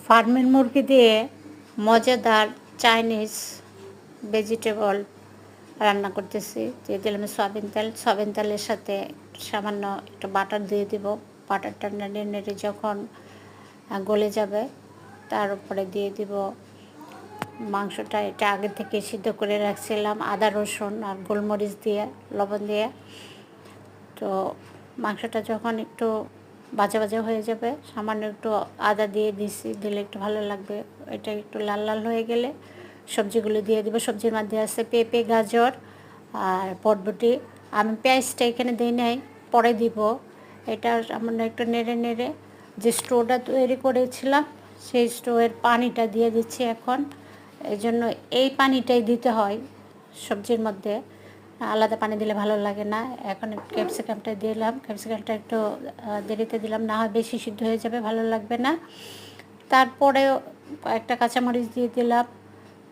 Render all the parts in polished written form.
ফার্মের মুরগি দিয়ে মজাদার চাইনিজ ভেজিটেবল রান্না করতেছি। দিয়ে দিলাম সয়াবিন তেলের সাথে সামান্য একটু বাটার দিয়ে দিব। বাটারটা নেড়ে নেড়ে যখন গলে যাবে তার উপরে দিয়ে দিব মাংসটা। এটা আগে থেকে সিদ্ধ করে রাখছিলাম আদা রসুন আর গোলমরিচ দিয়ে লবণ দিয়ে। তো মাংসটা যখন একটু ভাজা ভাজা হয়ে যাবে সামান্য একটু আদা দিয়ে দিছি, দিলে একটু ভালো লাগবে। এটা একটু লাল লাল হয়ে গেলে সবজিগুলো দিয়ে দিব। সবজির মধ্যে আছে পেঁপে, গাজর আর বরবটি। আমি পেঁয়াজটা এখানে দিই নাই, পরে দিব। এটা সামান্য একটু নেড়ে নেড়ে যে স্টোটা তৈরি করেছিলাম সেই স্টোয়ের পানিটা দিয়ে দিচ্ছি এখন। এই জন্য এই পানিটাই দিতে হয় সবজির মধ্যে, আলাদা পানি দিলে ভালো লাগে না। এখন ক্যাপসিকামটা দিলাম, ক্যাপসিকামটা একটু দেরিতে দিলাম, না হয় বেশি সিদ্ধ হয়ে যাবে, ভালো লাগবে না। তারপরে একটা কাঁচামরিচ দিয়ে দিলাম।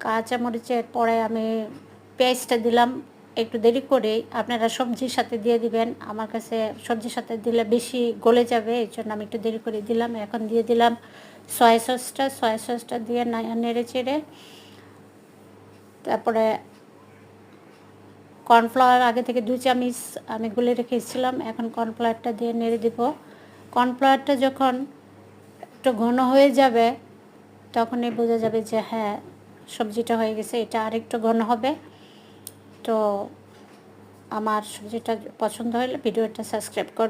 কাঁচামরিচের পরে আমি পেঁয়াজটা দিলাম একটু দেরি করেই। আপনারা সবজির সাথে দিয়ে দিবেন, আমার কাছে সবজির সাথে দিলে বেশি গলে যাবে, এই জন্য আমি একটু দেরি করে দিলাম। এখন দিয়ে দিলাম সয়া সসটা দিয়ে নেড়ে চেড়ে তারপরে কর্নফ্লাওয়ার আগে থেকে 2 চামচ আমি গুলে রেখেছিলাম, এখন কর্নফ্লাওয়ারটা দিয়ে নেড়ে দিব। কর্নফ্লাওয়ারটা যখন একটু ঘন হয়ে যাবে তখনই বোঝা যাবে যে হ্যাঁ সবজিটা হয়ে গেছে। এটা আরেকটু ঘন হবে। তো আমার সবজিটা পছন্দ হলে ভিডিওটা সাবস্ক্রাইব করবেন।